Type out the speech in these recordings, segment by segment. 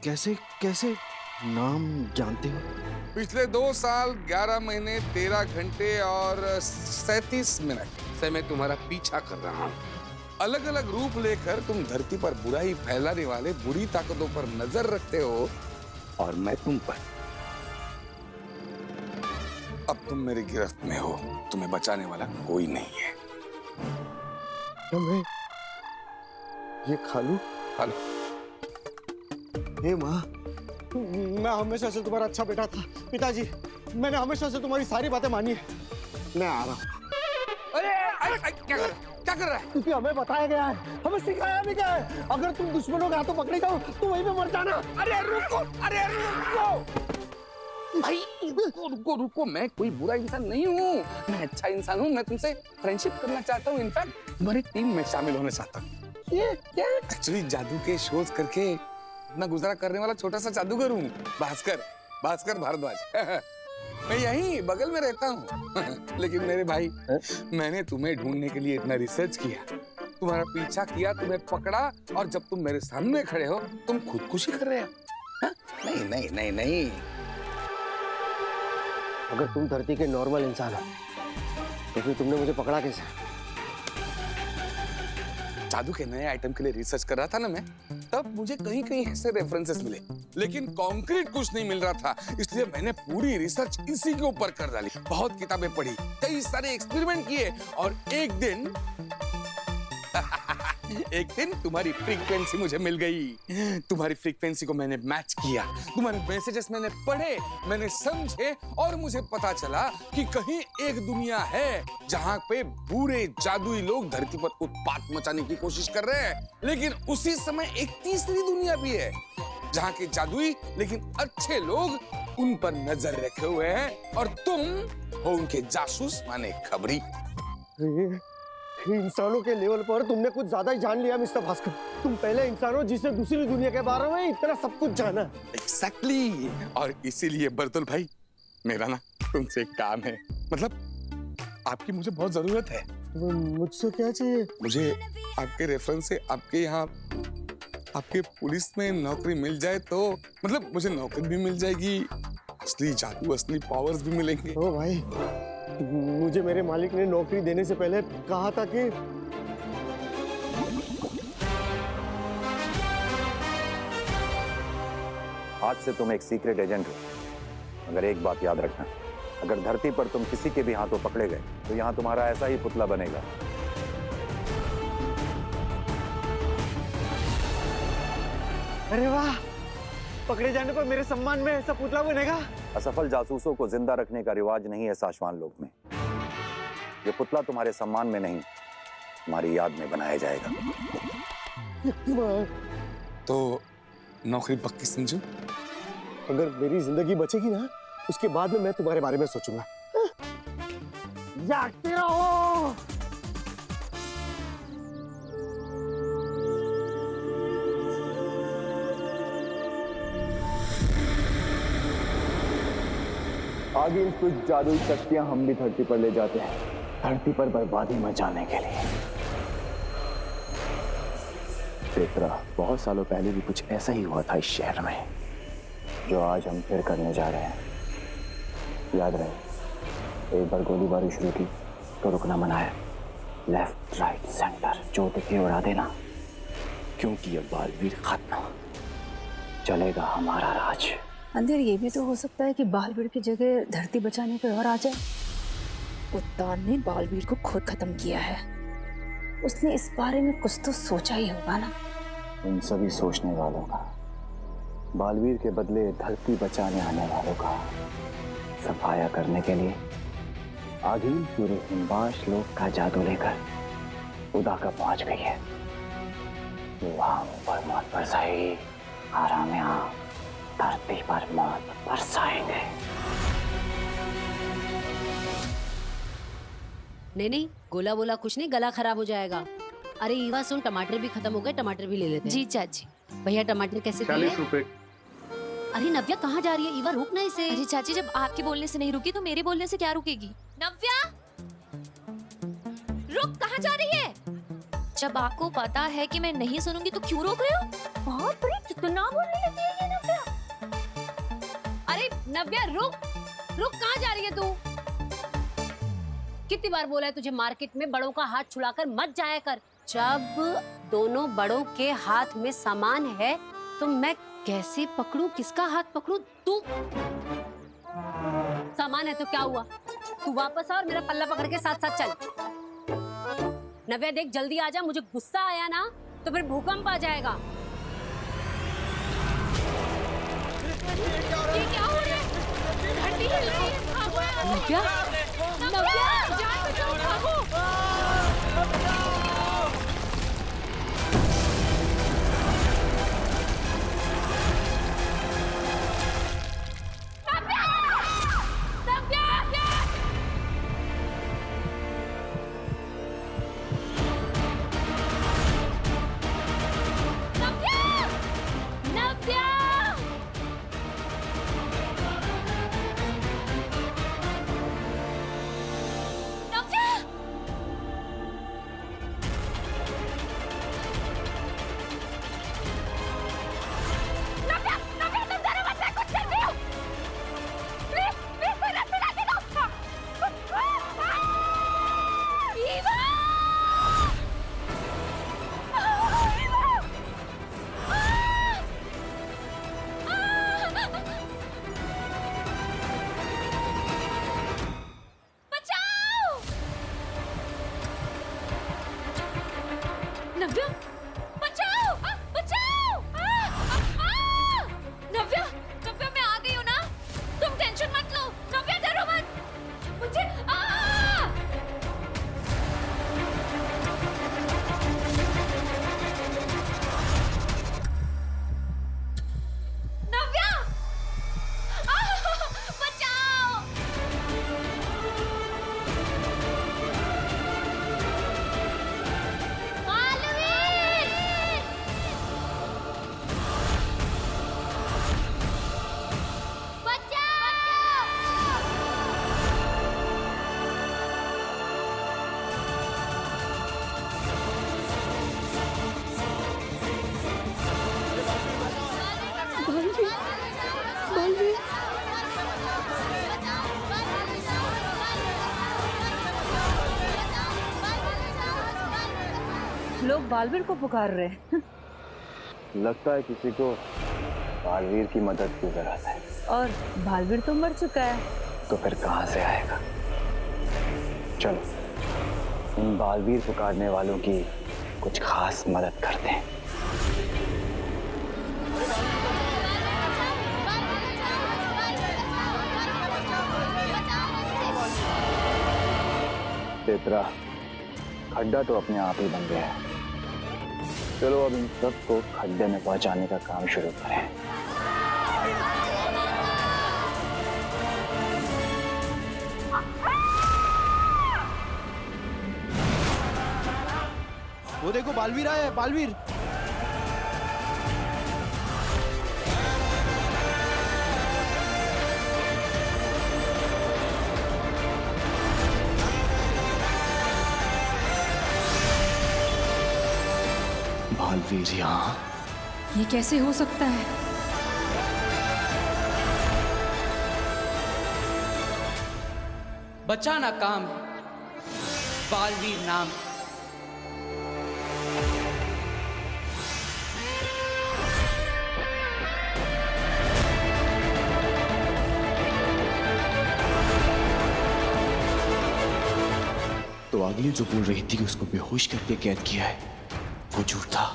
कैसे कैसे नाम जानते हो? पिछले 2 साल 11 महीने 13 घंटे और 37 मिनट से मैं तुम्हारा पीछा कर रहा हूँ। अलग अलग रूप लेकर तुम धरती पर बुराई फैलाने वाले बुरी ताकतों पर नजर रखते हो और मैं तुम पर। अब तुम मेरी गिरफ्त में हो, तुम्हें बचाने वाला कोई नहीं है। मैं ये खालू? हेलो। हे माँ, मैं हमेशा से तुम्हारा अच्छा बेटा था। पिताजी, मैंने हमेशा से तुम्हारी सारी बातें मानी है। मैं आ रहा हूँ। अरे क्या कर रहा है? क्योंकि हमें बताया गया है, हमें सिखाया भी गया है, अगर तुम दुश्मनों के हाथों पकड़े जाओ तो वहीं पे मर जाना। अरे रुको भाई, रुको, मैं कोई बुरा इंसान नहीं हूँ, मैं अच्छा इंसान हूँ। मैं तुमसे फ्रेंडशिप करना चाहता हूँ, इनफैक्ट तुम्हारी टीम में शामिल होना चाहता हूँ। ये क्या? एक्चुअली जादू के शोध करके अपना गुजारा करने वाला छोटा सा जादूगर हूँ, भास्कर भारद्वाज। मैं यहीं बगल में रहता हूँ। लेकिन मेरे भाई, मैंने तुम्हें ढूंढने के लिए इतना रिसर्च किया, तुम्हारा पीछा किया, तुम्हें पकड़ा, और जब तुम मेरे सामने खड़े हो तुम खुदकुशी कर रहे हो। हाँ? नहीं। अगर तुम धरती के नॉर्मल इंसान हो तो फिर तुमने मुझे पकड़ा कैसे? जादू के नए आइटम के लिए रिसर्च कर रहा था ना मैं, तब मुझे कहीं कहीं ऐसे रेफरेंसेस मिले, लेकिन कॉन्क्रीट कुछ नहीं मिल रहा था, इसलिए मैंने पूरी रिसर्च इसी के ऊपर कर डाली। बहुत किताबें पढ़ी, कई सारे एक्सपेरिमेंट किए, और एक दिन तुम्हारी फ्रीक्वेंसी मुझे मिल गई। तुम्हारी फ्रीक्वेंसी को मैंने मैच किया, तुम्हारे मैसेजेस मैंने पढ़े, मैंने समझे, और मुझे पता चला कि कहीं एक दुनिया है जहां पे बुरे जादुई लोग धरती पर उत्पात मचाने की कोशिश कर रहे हैं, लेकिन उसी समय एक तीसरी दुनिया भी है जहां के जादुई लेकिन अच्छे लोग उन पर नजर रखे हुए हैं, और तुम हो उनके जासूस माने खबरी। इंसानों के लेवल पर तुमने कुछ ज्यादा ही जान लिया मिस्टर भास्कर। तुम पहले इंसान हो जिसने दूसरी दुनिया के बारे में इतना सब कुछ जाना। Exactly. और इसीलिए बर्तुल भाई, मेरा ना तुमसे एक काम है, मतलब आपकी मुझे बहुत जरूरत है। मुझसे क्या चाहिए? मुझे आपके रेफरेंस से आपके यहाँ आपके पुलिस में नौकरी मिल जाए तो, मतलब मुझे नौकरी भी मिल जाएगी, असली जादू असली पावर्स भी मिलेंगे। ओ भाई, मुझे मेरे मालिक ने नौकरी देने से पहले कहा था कि आज से तुम एक सीक्रेट एजेंट हो, मगर एक बात याद रखना, अगर धरती पर तुम किसी के भी हाथों पकड़े गए तो यहाँ तुम्हारा ऐसा ही पुतला बनेगा। अरे वाह, पकड़े जाने पर मेरे सम्मान में ऐसा पुतला बनेगा। असफल जासूसों को जिंदा रखने का रिवाज नहीं है साशवान लोक में। ये पुतला तुम्हारे सम्मान में नहीं, तुम्हारी याद में बनाया जाएगा। तो नौकरी पक्की समझो? अगर मेरी जिंदगी बचेगी ना, उसके बाद में मैं तुम्हारे बारे में सोचूंगा। जागते रहो। आगे कुछ जादुई शक्तियां हम भी धरती पर ले जाते हैं, धरती पर बर्बादी मचाने के लिए। पेत्रा, बहुत सालों पहले भी कुछ ऐसा ही हुआ था इस शहर में, जो आज हम फिर करने जा रहे हैं। याद रहे, एक बार गोलीबारी शुरू की तो रुकना मना है। लेफ्ट राइट सेंटर जो दिखे उड़ा देना, क्योंकि ये बालवीर खत्म, चलेगा हमारा राज। अंधेर, ये भी तो हो सकता है कि बालवीर की जगह धरती बचाने कोई और आ जाए। उत्तान ने बालवीर को खुद खत्म किया है, उसने इस बारे में कुछ तो सोचा ही होगा ना। उन सभी सोचने वालों का, बालवीर के बदले धरती बचाने आने वालों का सफाया करने के लिए आगिल पूरे हिमवाश लोक का जादू लेकर उदाका पहुंच गई है। वहां पर मौत बरसाएगी, आराम यहाँ धरती पर मौत बरसाएंगे। नहीं, गोला बोला कुछ नहीं, गला खराब हो जाएगा। अरे ईवा सुन, टमाटर भी खत्म हो गए, टमाटर भी ले लेते हैं। जी चाची। भैया टमाटर कैसे दिए? 40 रुपए। अरे नव्या कहाँ जा रही है? ईवा रुक ना इसे। अरे चाची, जब आपके बोलने से नहीं रुकी तो मेरे बोलने से क्या रुकेगी? नव्या, रुक, कहाँ जा रही है? जब आपको पता है कि मैं नहीं सुनूंगी तो क्यों रोक रहे हो? बाप रे, कितना बोलने लगी है ये नव्या रुक रुक, कहाँ जा रही है तू? कितनी बार बोला है तुझे मार्केट में बड़ों का हाथ छुड़ाकर मत जाया कर। जब दोनों बड़ों के हाथ में सामान है तो मैं कैसे पकड़ूं, किसका हाथ पकड़ूं? तू सामान है तो क्या हुआ, तू वापस आ और मेरा पल्ला पकड़ के साथ साथ चल। नव्या देख जल्दी आ जा, मुझे गुस्सा आया ना तो फिर भूकंप आ जाएगा। ये क्या हो रहा है? घंटी हिल रही है, भागो यहाँ से। नव्या, नव्या, जान बचाओ, भागो। नव्या, बचाओ, बचाओ! नव्या, नव्या मैं आ गई हूँ ना, तुम टेंशन मत लो। नव्या डरो मत, मुझे नव्या, बचाओ! लोग बालवीर को पुकार रहे हैं। लगता है किसी को बालवीर की मदद की जरूरत है। और बालवीर तो मर चुका है। तो फिर कहां से आएगा? चलो इन बालवीर पुकारने वालों की कुछ खास मदद करते हैं। तेतरा, खड्डा तो अपने आप ही बन गया है। चलो अब इन सबको खड्डे में पहुंचाने का काम शुरू करें। वो देखो बालवीर आया है, बालवीर। बालवीर यहाँ? ये कैसे हो सकता है? बचाना काम है, बालवीर नाम। तो आगे जो बोल रही थी कि उसको बेहोश करके कैद किया है, वो झूठ था।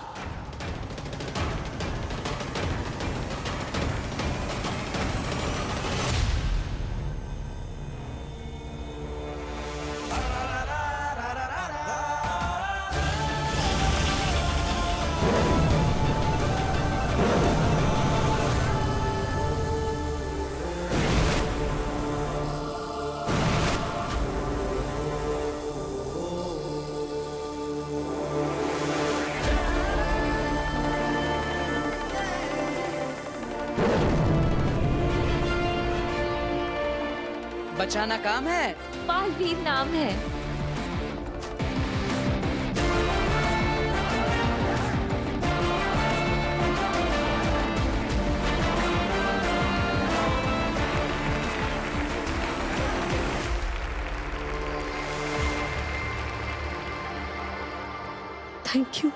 बचाना काम है, बालवीर नाम है। Thank you.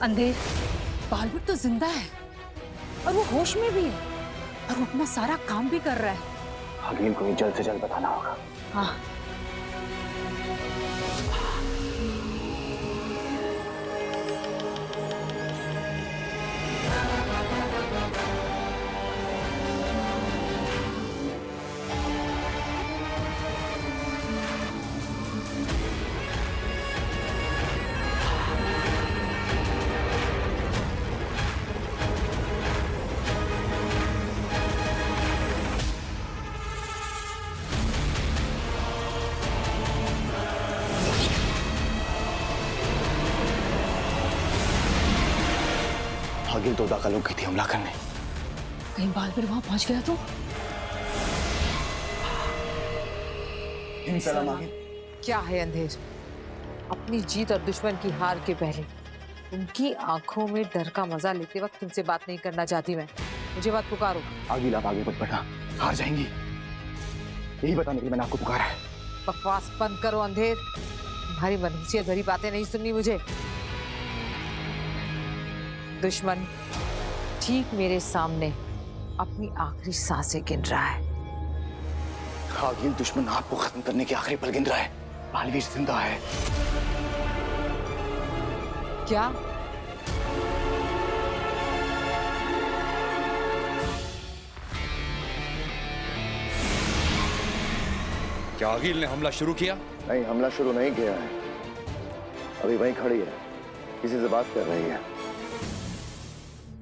अंधेर, बालवीर तो जिंदा है और वो होश में भी है और वो अपना सारा काम भी कर रहा है। अगील को ये जल्द से जल्द बताना होगा। हाँ, अगील तो दाखिल हो गई थी हमला करने। कहीं बालवीर वहां पहुंच गया तो? क्या है अंधेर? अपनी जीत और दुश्मन की हार के पहले उनकी आंखों में डर का मजा लेते वक्त तुमसे बात नहीं करना चाहती मैं। मुझे बात पुकारो। अगील आप आगे मत बढ़ना, हार जाएंगी। यही बताने के लिए मैंने आपको पुकारा है। बकवास बंद करो अंधेर, तुम्हारी मनहूसियत भरी बातें नहीं सुननी मुझे। दुश्मन ठीक मेरे सामने अपनी आखिरी सांसें गिन रहा है। अगील दुश्मन आपको खत्म करने के आखिरी पल गिन रहा है। बालवीर जिंदा है। क्या? क्या अगील ने हमला शुरू किया? नहीं, हमला शुरू नहीं किया है। अभी वहीं खड़ी है, किसी से बात कर रही है।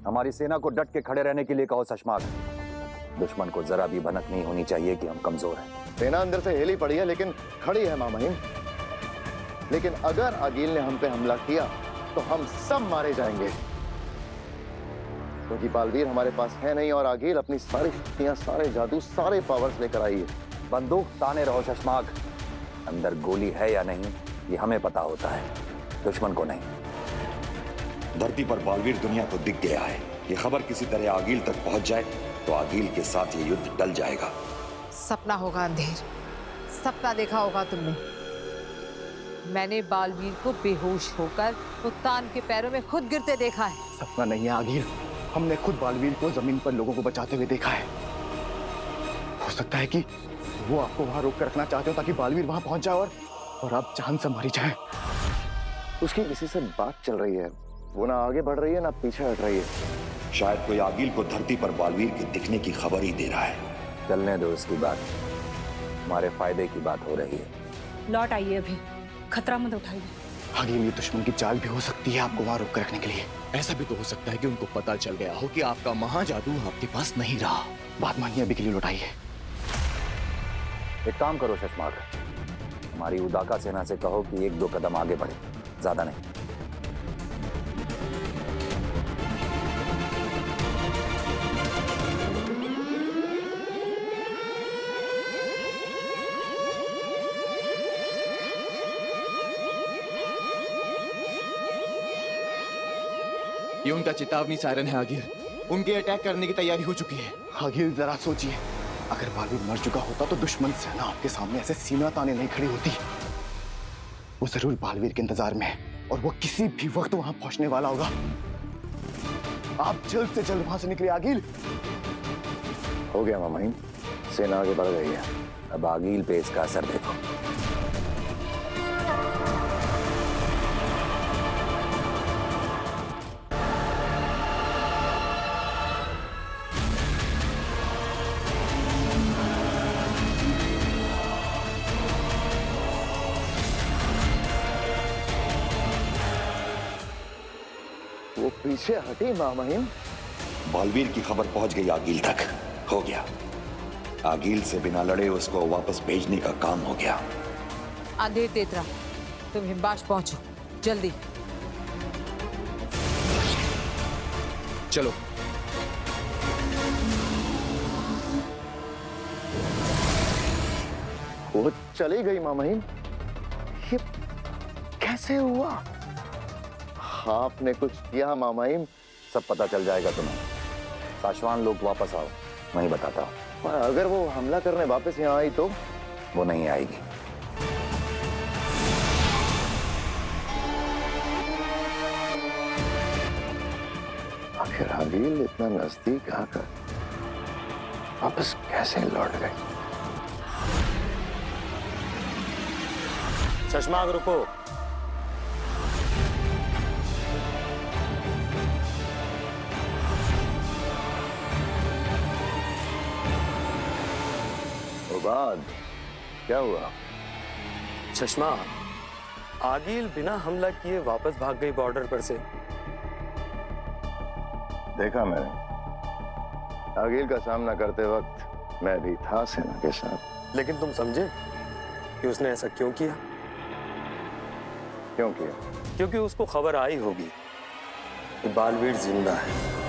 हमारी सेना को डट के खड़े रहने के लिए कहो शशमाग। दुश्मन को जरा भी भनक नहीं होनी चाहिए कि हम कमजोर हैं। सेना अंदर से हिली पड़ी है लेकिन खड़ी है मामहीन। लेकिन अगर अगील ने हम पे हमला किया तो हम सब मारे जाएंगे, क्योंकि बालवीर हमारे पास है नहीं और अगील अपनी सारी शक्तियां, सारे जादू, सारे पावर्स लेकर आई है। बंदूक ताने रहो शशमाग। अंदर गोली है या नहीं ये हमें पता होता है, दुश्मन को नहीं। धरती पर बालवीर दुनिया को दिख गया है। ये खबर किसी तरह आगील तक पहुंच जाए तो आगील के साथ ये युद्ध टल जाएगा। सपना होगा अंधेर, सपना देखा होगा तुमने। मैंने बालवीर को बेहोश होकर उत्तान के पैरों में खुद गिरते देखा है। सपना नहीं है आगील, हमने खुद बालवीर को जमीन पर लोगों को बचाते हुए देखा है। हो सकता है कि वो आपको वहां रोक कर रखना चाहते हो ताकि बालवीर वहां पहुंच जाए और आप जान से मारी जाए। उसकी किसी से बात चल रही है, वो ना आगे बढ़ रही है ना पीछे हट रही है। शायद कोई आगील को धरती पर बालवीर के दिखने की खबर ही दे रहा है। चलने दो उसकी बात, हमारे फायदे की बात हो रही है। लौट आइए, अभी खतरा मत उठाइए। आगील ये दुश्मन की चाल भी हो सकती है आपको वहां रोक कर रखने के लिए। ऐसा भी तो हो सकता है कि उनको पता चल गया हो कि आपका महाजादू आपके पास नहीं रहा। बात मानिए, अभी के लिए लौटाइए। एक काम करो शशमाग, हमारी उदाका सेना से कहो कि 1-2 कदम आगे बढ़े, ज्यादा नहीं। ये उनका चेतावनी सायरन है आगील। उनके अटैक करने की तैयारी हो चुकी है। आगील जरा सोचिए, अगर बालवीर मर चुका होता तो दुश्मन सेना आपके सामने ऐसे सीना ताने नहीं खड़ी होती। वो जरूर बालवीर के इंतजार में है और वो किसी भी वक्त वहां पहुंचने वाला होगा। आप जल्द से जल्द वहां से निकले आगील। हो गया मामहीन, सेना आगे बढ़ गई है। अब आगील पे इसका असर देखो। वो पीछे हटी मामहीन। बालवीर की खबर पहुंच गई आगील तक। हो गया, आगील से बिना लड़े उसको वापस भेजने का काम हो गया। अंधेर तेतरा, तुम हिम्बाश पहुंचो जल्दी। चलो। वो चली गई मामा हिम। ये कैसे हुआ? आपने कुछ किया मामा हिम? सब पता चल जाएगा तुम्हें। साशवान लोग वापस आओ, मैं ही बताता हूँ। अगर वो हमला करने वापस यहाँ आई तो? वो नहीं आएगी। आखिर आगिल इतना नजदीक आकर वापस कैसे लौट गए? चश्माग रुको। बाद क्या हुआ? चश्मा, आगिल बिना हमला किए वापस भाग गई बॉर्डर पर से। देखा मैंने। आगिल का सामना करते वक्त मैं भी था सेना के साथ। लेकिन तुम समझे कि उसने ऐसा क्यों किया? क्यों किया? क्योंकि उसको खबर आई होगी कि बालवीर जिंदा है।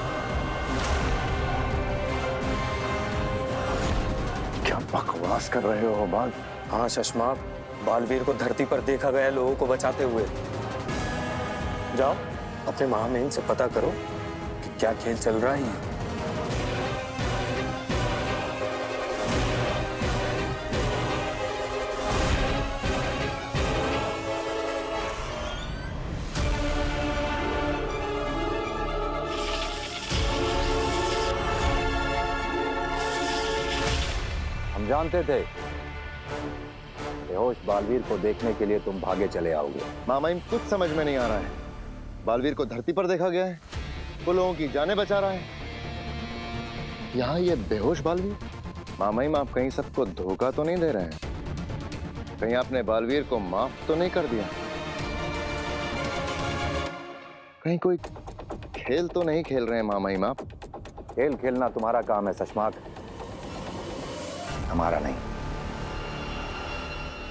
क्या बकवास कर रहे हो बाल? हाँ चश्मा, बालवीर को धरती पर देखा गया लोगों को बचाते हुए। जाओ अपने महामहिम से पता करो कि क्या खेल चल रहा है। हम जानते थे बेहोश बालवीर को देखने के लिए तुम भागे चले आओगे। मामाइन कुछ समझ में नहीं आ रहा है। बालवीर को धरती पर देखा गया है, वो लोगों की जानें बचा रहा है। यहाँ ये बेहोश बालवीर। मामाइन आप कहीं सबको धोखा तो नहीं दे रहे हैं? कहीं आपने बालवीर को माफ तो नहीं कर दिया? कहीं कोई खेल तो नहीं खेल रहे हैं मामाइन आप? खेल खेलना तुम्हारा काम है शशमाक, हमारा नहीं।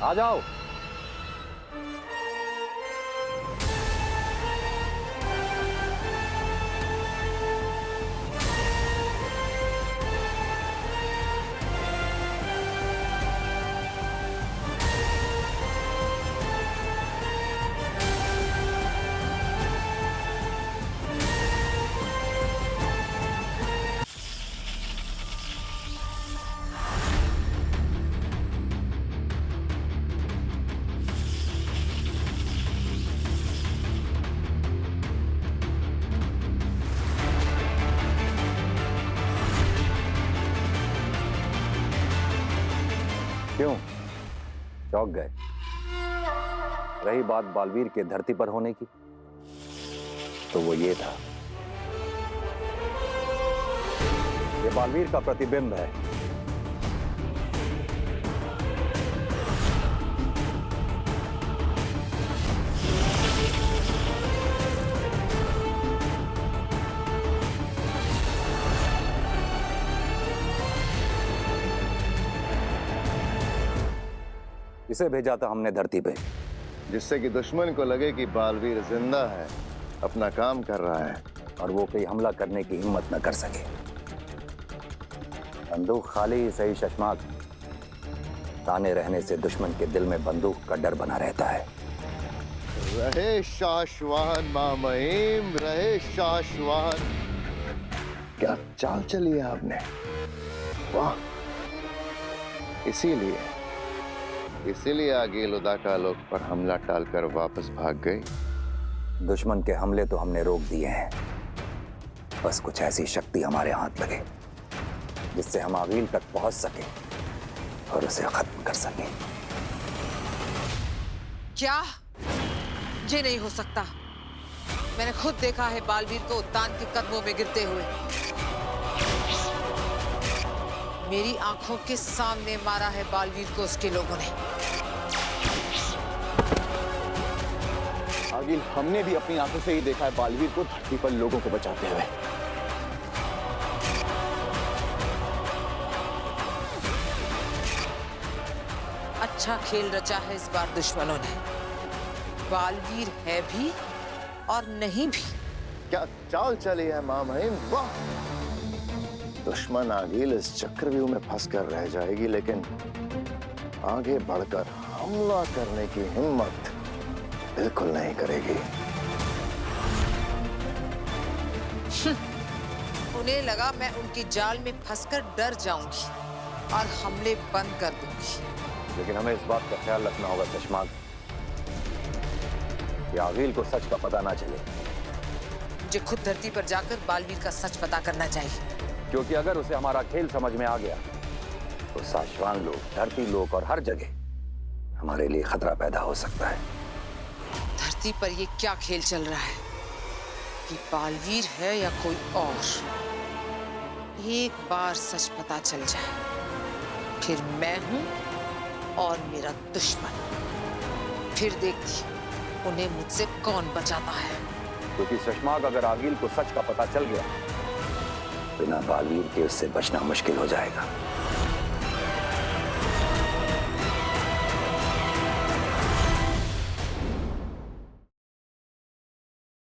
आ जाओ। क्यों चौंक गए? रही बात बालवीर के धरती पर होने की, तो वो ये था, ये बालवीर का प्रतिबिंब है। इसे भेजा था हमने धरती पे, जिससे कि दुश्मन को लगे कि बालवीर जिंदा है, अपना काम कर रहा है, और वो कोई हमला करने की हिम्मत न कर सके। बंदूक खाली ही सही शशमाक, ताने रहने से दुश्मन के दिल में बंदूक का डर बना रहता है। रहे शाश्वान मामहिम, रहे शाश्वान। क्या चाल चली है आपने, वाह। इसीलिए आगिल उदाका लोग पर हमला टालकर वापस भाग गई। दुश्मन के हमले तो हमने रोक दिए हैं, बस कुछ ऐसी शक्ति हमारे हाथ लगे जिससे हम आगिल तक पहुंच सके और उसे खत्म कर सके। क्या? ये नहीं हो सकता। मैंने खुद देखा है बालवीर को उत्तान के कदमों में गिरते हुए। मेरी आंखों के सामने मारा है बालवीर को उसके लोगों ने। आगिल, हमने भी अपनी आंखों से ही देखा है बालवीर को धरती पर लोगों को बचाते हुए। अच्छा खेल रचा है इस बार दुश्मनों ने। बालवीर है भी और नहीं भी। क्या चाल चली है माँ महिम, वाह! दुश्मन आगिल इस चक्रव्यूह में फंसकर रह जाएगी, लेकिन आगे बढ़कर हमला करने की हिम्मत बिल्कुल नहीं करेगी। उन्हें लगा मैं उनकी जाल में फंसकर डर जाऊंगी और हमले बंद कर दूंगी। लेकिन हमें इस बात का ख्याल रखना होगा चश्मा कि आगिल को सच का पता ना चले। मुझे खुद धरती पर जाकर बालवीर का सच पता करना चाहिए, क्योंकि अगर उसे हमारा खेल समझ में आ गया तो साशवान लोग, धरती लोग और हर जगह हमारे लिए खतरा पैदा हो सकता है। धरती पर ये क्या खेल चल रहा है कि बालवीर है या कोई और? एक बार सच पता चल जाए फिर मैं हूं और मेरा दुश्मन, फिर देखती उन्हें मुझसे कौन बचाता है। क्योंकि शशमाग अगर आगिल को सच का पता चल गया, बिना बालवीर के उससे बचना मुश्किल हो जाएगा।